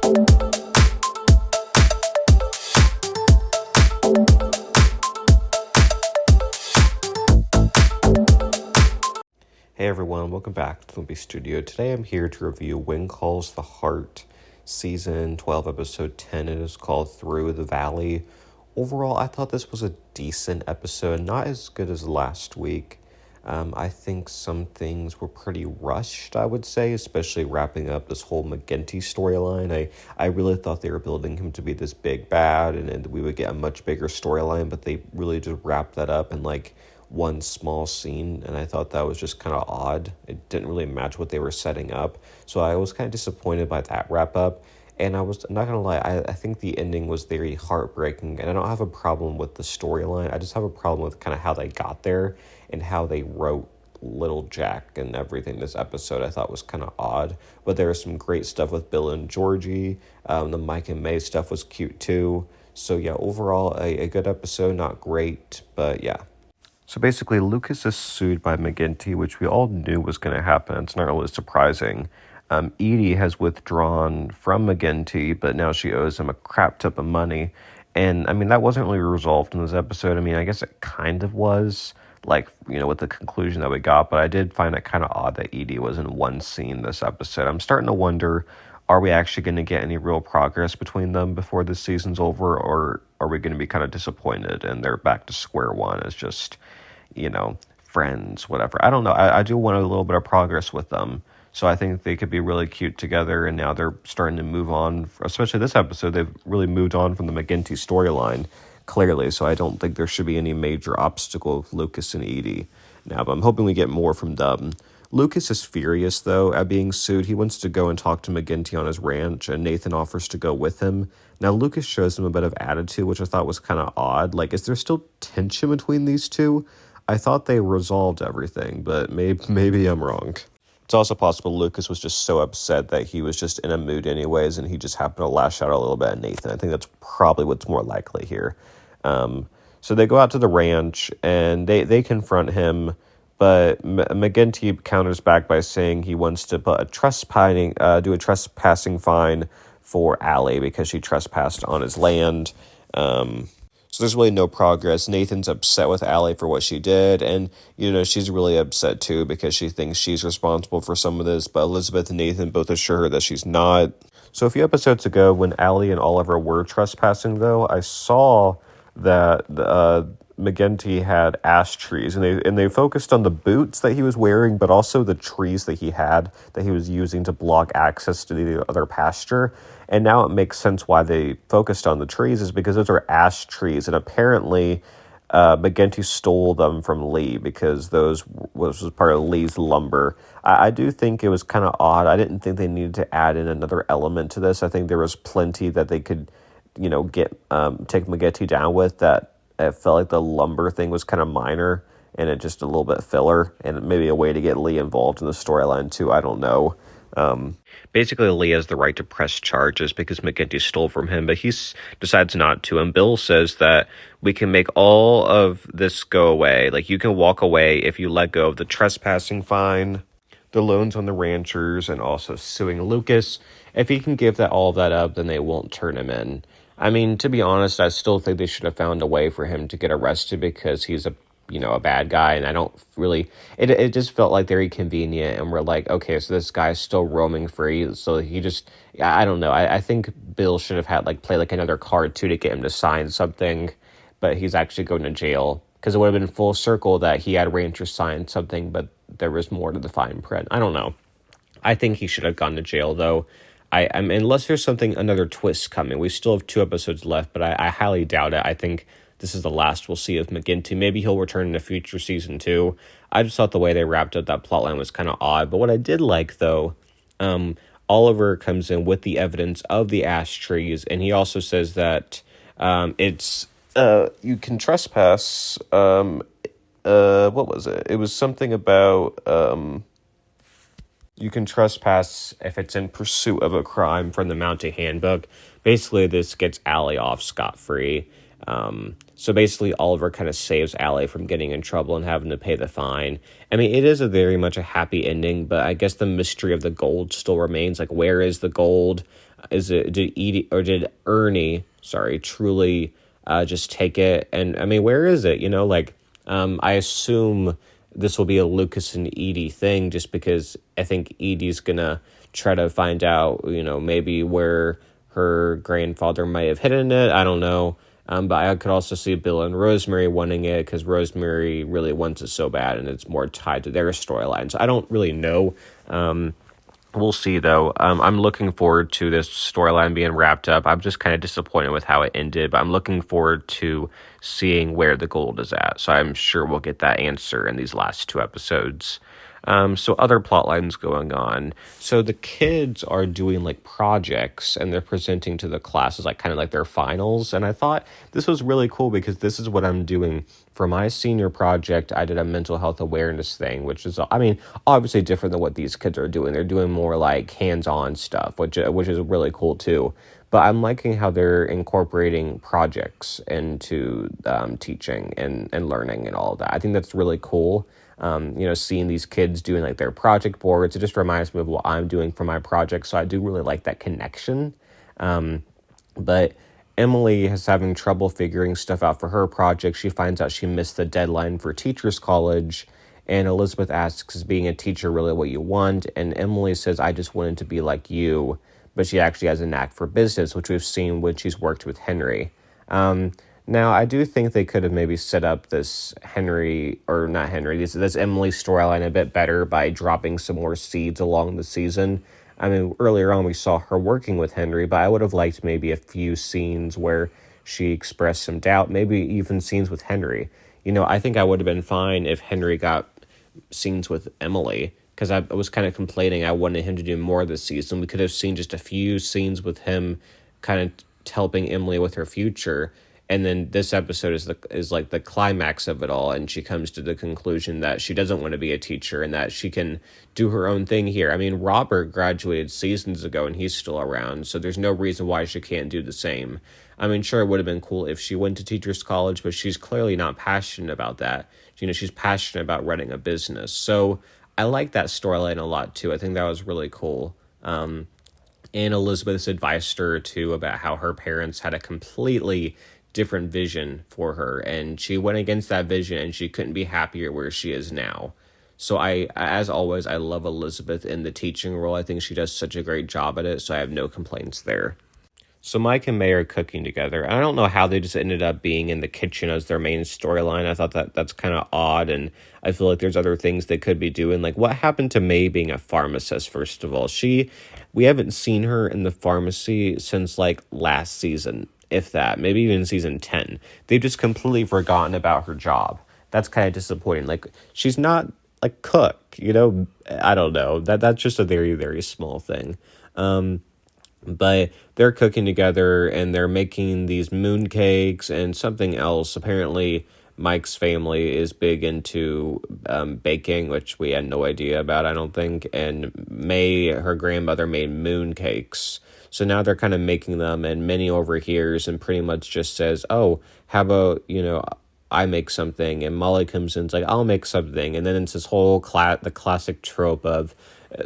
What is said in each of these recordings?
Hey everyone, welcome back to the Movie Studio. Today I'm here to review When Calls the Heart, Season 12, Episode 10. It is called Through the Valley. Overall, I thought this was a decent episode, not as good as last week. I think some things were pretty rushed, I would say, especially wrapping up this whole McGinty storyline. I really thought they were building him to be this big bad, and we would get a much bigger storyline, but they really just wrapped that up in like one small scene, and I thought that was just kind of odd. It didn't really match what they were setting up, so I was kind of disappointed by that wrap up. And I'm not gonna lie, I think the ending was very heartbreaking, and I don't have a problem with the storyline. I just have a problem with kind of how they got there and how they wrote little Jack and everything. This episode I thought was kind of odd, but there was some great stuff with Bill and Georgie. The Mike and Mei stuff was cute too. So yeah, overall a good episode, not great, but yeah. So basically, Lucas is sued by McGinty, which we all knew was going to happen. It's not really surprising. Edie has withdrawn from McGinty, but now she owes him a crap ton of money. And, I mean, that wasn't really resolved in this episode. I mean, I guess it kind of was, like, you know, with the conclusion that we got. But I did find it kind of odd that Edie was in one scene this episode. I'm starting to wonder, are we actually going to get any real progress between them before this season's over? Or are we going to be kind of disappointed and they're back to square one as just, you know, friends, whatever. I don't know. I do want a little bit of progress with them. So I think they could be really cute together, and now they're starting to move on. Especially this episode, they've really moved on from the McGinty storyline, clearly. So I don't think there should be any major obstacle with Lucas and Edie now, but I'm hoping we get more from them. Lucas is furious, though, at being sued. He wants to go and talk to McGinty on his ranch, and Nathan offers to go with him. Now, Lucas shows him a bit of attitude, which I thought was kind of odd. Like, is there still tension between these two? I thought they resolved everything, but maybe I'm wrong. It's also possible Lucas was just so upset that he was just in a mood anyways, and he just happened to lash out a little bit at Nathan. I think that's probably what's more likely here. So they go out to the ranch, and they confront him, but McGinty counters back by saying he wants to put do a trespassing fine for Allie because she trespassed on his land. So there's really no progress. Nathan's upset with Allie for what she did, and, you know, she's really upset too because she thinks she's responsible for some of this, but Elizabeth and Nathan both assure her that she's not. So a few episodes ago, when Allie and Oliver were trespassing, though, I saw that McGinty had ash trees, and they focused on the boots that he was wearing, but also the trees that he was using to block access to the other pasture. And now it makes sense why they focused on the trees, is because those are ash trees, and apparently McGinty stole them from Lee because those was part of Lee's lumber. I do think it was kind of odd. I didn't think they needed to add in another element to this. I think there was plenty that they could, you know, take McGinty down with. That it felt like the lumber thing was kind of minor and it just a little bit filler, and maybe a way to get Lee involved in the storyline too. I don't know. Basically, Lee has the right to press charges because McGinty stole from him, but he decides not to. And Bill says that we can make all of this go away. Like, you can walk away if you let go of the trespassing fine, the loans on the ranchers, and also suing Lucas. If he can give all of that up, then they won't turn him in. I mean, to be honest, I still think they should have found a way for him to get arrested because he's a bad guy, and I don't really, it just felt like very convenient, and we're like, okay, so this guy's still roaming free, so he just, I don't know, I think Bill should have had, play another card, too, to get him to sign something, but he's actually going to jail, because it would have been full circle that he had Rancher sign something, but there was more to the fine print. I don't know. I think he should have gone to jail, though. Unless there's another twist coming. We still have 2 episodes left, but I highly doubt it. I think this is the last we'll see of McGinty. Maybe he'll return in a future season 2. I just thought the way they wrapped up that plotline was kind of odd. But what I did like, though, Oliver comes in with the evidence of the ash trees, and he also says that you can trespass. What was it? It was something about you can trespass if it's in pursuit of a crime from the Mountie Handbook. Basically, this gets Allie off scot-free. So basically, Oliver kind of saves Allie from getting in trouble and having to pay the fine. I mean, it is a very much a happy ending, but I guess the mystery of the gold still remains. Like, where is the gold? Did Ernie, truly just take it? And I mean, where is it? I assume this will be a Lucas and Edie thing, just because I think Edie's gonna try to find out, maybe where her grandfather might have hidden it. I don't know. But I could also see Bill and Rosemary wanting it, because Rosemary really wants it so bad, and it's more tied to their storyline. So I don't really know. We'll see, though. I'm looking forward to this storyline being wrapped up. I'm just kind of disappointed with how it ended, but I'm looking forward to seeing where the gold is at. So I'm sure we'll get that answer in these last 2 episodes. So other plot lines going on. So the kids are doing like projects, and they're presenting to the classes kind of like their finals. And I thought this was really cool, because this is what I'm doing for my senior project. I did a mental health awareness thing, which is, obviously different than what these kids are doing. They're doing more like hands-on stuff, which is really cool too. But I'm liking how they're incorporating projects into teaching and learning and all of that. I think that's really cool. Seeing these kids doing like their project boards, it just reminds me of what I'm doing for my project. So I do really like that connection. But Emily is having trouble figuring stuff out for her project. She finds out she missed the deadline for Teachers College. And Elizabeth asks, is being a teacher really what you want? And Emily says, I just wanted to be like you. But she actually has a knack for business, which we've seen when she's worked with Henry. Now, I do think they could have maybe set up this this Emily storyline a bit better by dropping some more seeds along the season. I mean, earlier on we saw her working with Henry, but I would have liked maybe a few scenes where she expressed some doubt, maybe even scenes with Henry. I think I would have been fine if Henry got scenes with Emily, because I was kind of complaining I wanted him to do more this season. We could have seen just a few scenes with him kind of helping Emily with her future. And then this episode is like the climax of it all, and she comes to the conclusion that she doesn't want to be a teacher and that she can do her own thing here. I mean, Robert graduated seasons ago and he's still around, so there's no reason why she can't do the same. I mean, sure, it would have been cool if she went to Teachers College, but she's clearly not passionate about that. She's passionate about running a business. So I like that storyline a lot, too. I think that was really cool. And Elizabeth's advised her, too, about how her parents had a completely different vision for her, and she went against that vision, and she couldn't be happier where she is now. So as always, I love Elizabeth in the teaching role. I think she does such a great job at it, so I have no complaints there. So Mike and Mei are cooking together, and I don't know how they just ended up being in the kitchen as their main storyline. I thought that's kind of odd, and I feel like there's other things they could be doing. Like, what happened to Mei being a pharmacist, first of all? We haven't seen her in the pharmacy since like last season, if that, maybe even season 10. They've just completely forgotten about her job. That's kind of disappointing. Like, she's not a cook, I don't know. That's just a very, very small thing. But they're cooking together, and they're making these moon cakes and something else. Apparently, Mike's family is big into baking, which we had no idea about, I don't think. And Mei, her grandmother, made moon cakes. So now they're kind of making them, and Minnie overhears and pretty much just says, oh, how about, I make something, and Molly comes in and is like, I'll make something. And then it's this whole the classic trope of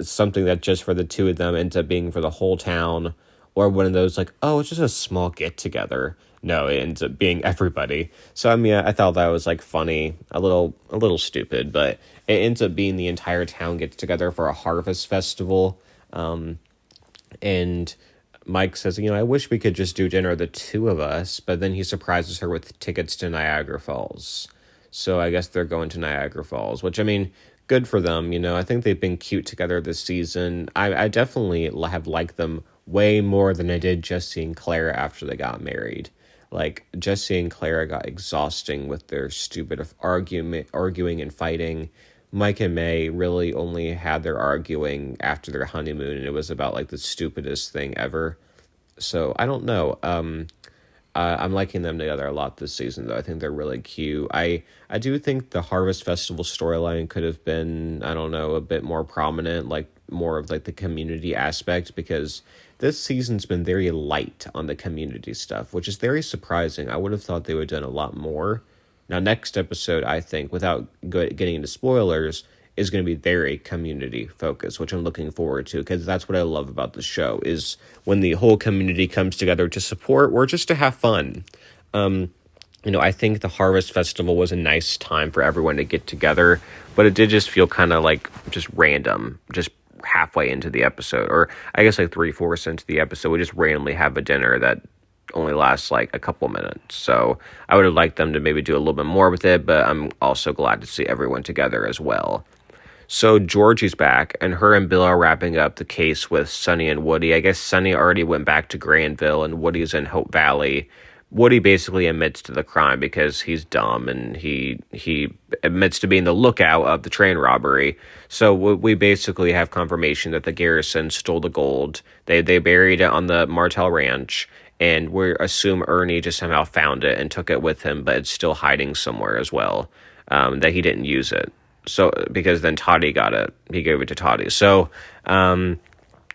something that just for the two of them ends up being for the whole town, or one of those like, oh, it's just a small get-together. No, it ends up being everybody. So, I mean, I thought that was like funny, a little stupid, but it ends up being the entire town gets together for a harvest festival. And Mike says, I wish we could just do dinner, the two of us, but then he surprises her with tickets to Niagara Falls. So I guess they're going to Niagara Falls, which, I mean, good for them. I think they've been cute together this season. I definitely have liked them way more than I did Jesse and Clara after they got married. Like, Jesse and Clara got exhausting with their stupid arguing and fighting. Mike and Mei really only had their arguing after their honeymoon, and it was about like the stupidest thing ever. So I don't know. I'm liking them together a lot this season, though. I think they're really cute. I do think the Harvest Festival storyline could have been, I don't know, a bit more prominent, like more of like the community aspect, because this season's been very light on the community stuff, which is very surprising. I would have thought they would have done a lot more. Now, next episode, I think, without getting into spoilers, is going to be very community focused, which I'm looking forward to, because that's what I love about the show, is when the whole community comes together to support or just to have fun. I think the Harvest Festival was a nice time for everyone to get together, but it did just feel kind of like just random, just halfway into the episode, or I guess like 3/4 into the episode, we just randomly have a dinner that only lasts like a couple minutes. So I would have liked them to maybe do a little bit more with it, but I'm also glad to see everyone together as well. So Georgie's back, and her and Bill are wrapping up the case with Sunny and Woody. I guess Sunny already went back to Granville, and Woody's in Hope Valley. Woody basically admits to the crime because he's dumb, and he admits to being the lookout of the train robbery. So we basically have confirmation that the garrison stole the gold. They buried it on the Martell Ranch, and we assume Ernie just somehow found it and took it with him, but it's still hiding somewhere as well, that he didn't use it. So, because then Toddy got it. He gave it to Toddy. So, I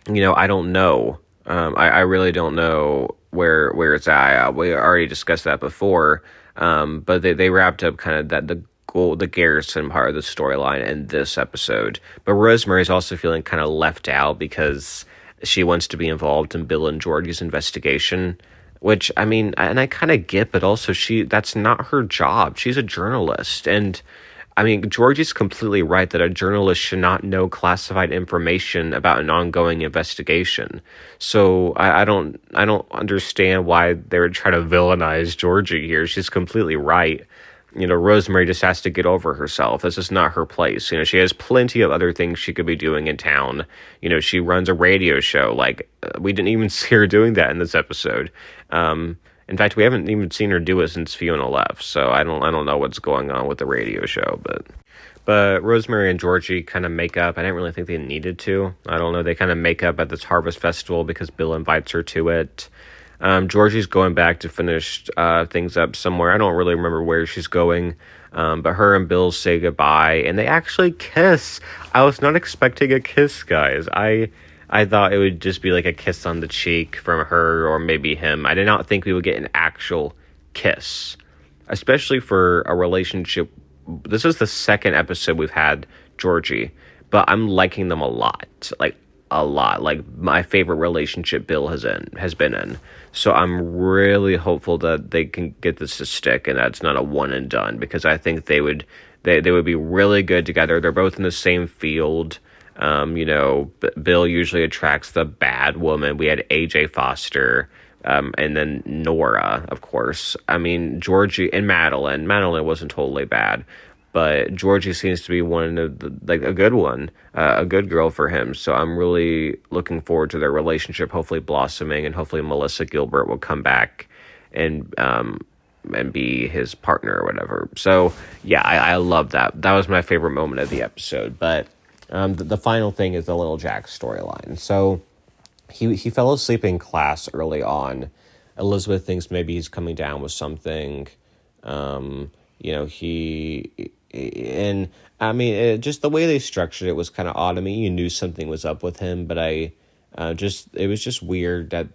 don't know. I really don't know where it's at. We already discussed that before. But they wrapped up kind of that the garrison part of the storyline in this episode. But Rosemary's also feeling kind of left out because she wants to be involved in Bill and Georgie's investigation, which, I mean, and I kind of get, but also that's not her job. She's a journalist, and I mean, Georgie's completely right that a journalist should not know classified information about an ongoing investigation. So I don't understand why they would try to villainize Georgie here. She's completely right. Rosemary just has to get over herself. This is not her place. She has plenty of other things she could be doing in town. She runs a radio show. Like, we didn't even see her doing that in this episode. In fact, we haven't even seen her do it since Fiona left. So I don't know what's going on with the radio show, but Rosemary and Georgie kind of make up. I didn't really think they needed to. I don't know. They kind of make up at this Harvest Festival because Bill invites her to it. Georgie's going back to finish things up somewhere. I don't really remember where she's going, but her and Bill say goodbye, and they actually kiss. I was not expecting a kiss, guys. I thought it would just be like a kiss on the cheek from her or maybe him. I did not think we would get an actual kiss, especially for a relationship. This is the second episode we've had Georgie, but I'm liking them a lot. Like, a lot. Like, my favorite relationship Bill has been in. So I'm really hopeful that they can get this to stick and that's not a one and done, because I think they would be really good together. They're both in the same field. Bill usually attracts the bad woman. We had AJ Foster, and then Nora, of course. I mean, Georgie and Madeline. Madeline wasn't totally bad, but Georgie seems to be one of a good one, a good girl for him. So I'm really looking forward to their relationship hopefully blossoming, and hopefully Melissa Gilbert will come back and be his partner or whatever. So yeah, I love that. That was my favorite moment of the episode. But the final thing is the Little Jack storyline. So he fell asleep in class early on. Elizabeth thinks maybe he's coming down with something. Just the way they structured it was kind of odd. I mean, you knew something was up with him, but it was just weird that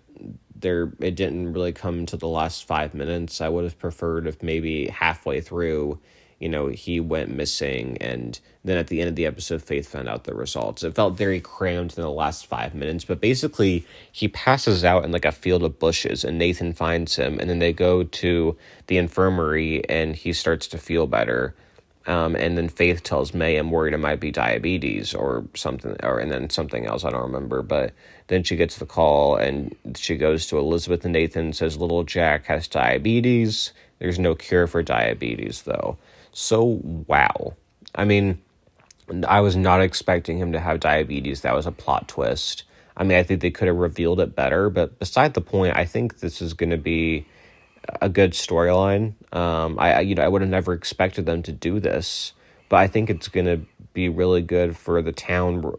it didn't really come to the last 5 minutes. I would have preferred if maybe halfway through, he went missing, and then at the end of the episode, Faith found out the results. It felt very crammed in the last 5 minutes, but basically he passes out in like a field of bushes, and Nathan finds him, and then they go to the infirmary, and he starts to feel better. And then Faith tells May, I'm worried it might be diabetes or something, and then something else, I don't remember. But then she gets the call, and she goes to Elizabeth and Nathan and says, Little Jack has diabetes. There's no cure for diabetes, though. So, wow. I mean, I was not expecting him to have diabetes. That was a plot twist. I mean, I think they could have revealed it better, but beside the point, I think this is going to be a good storyline. I would have never expected them to do this, but I think it's going to be really good for the town,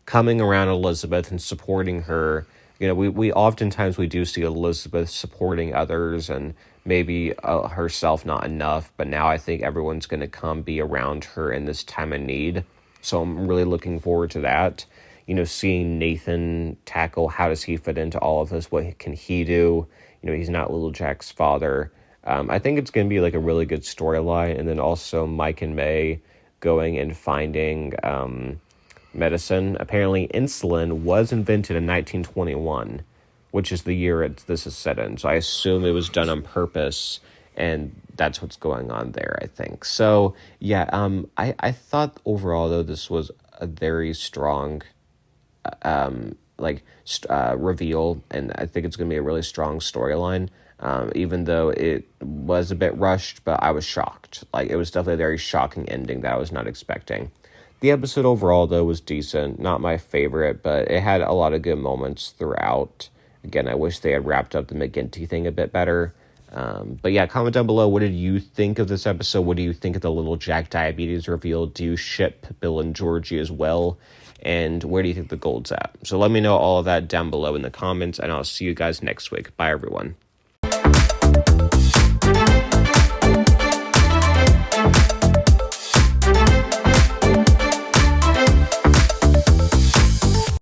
coming around Elizabeth and supporting her. We oftentimes we do see Elizabeth supporting others and maybe herself not enough, but now I think everyone's going to come be around her in this time of need. So I'm really looking forward to that. seeing Nathan tackle, how does he fit into all of this? What can he do? He's not Little Jack's father. I think it's going to be like a really good storyline. And then also Mike and Mei going and finding medicine. Apparently insulin was invented in 1921, which is the year this is set in. So I assume it was done on purpose, and that's what's going on there, I think. So, yeah, I thought overall, though, this was a very strong reveal, and I think it's going to be a really strong storyline, even though it was a bit rushed, but I was shocked. Like, it was definitely a very shocking ending that I was not expecting. The episode overall, though, was decent. Not my favorite, but it had a lot of good moments throughout. Again, I wish they had wrapped up the McGinty thing a bit better. But yeah, comment down below. What did you think of this episode? What do you think of the Little Jack diabetes reveal? Do you ship Bill and Georgie as well? And where do you think the gold's at? So let me know all of that down below in the comments, and I'll see you guys next week. Bye, everyone.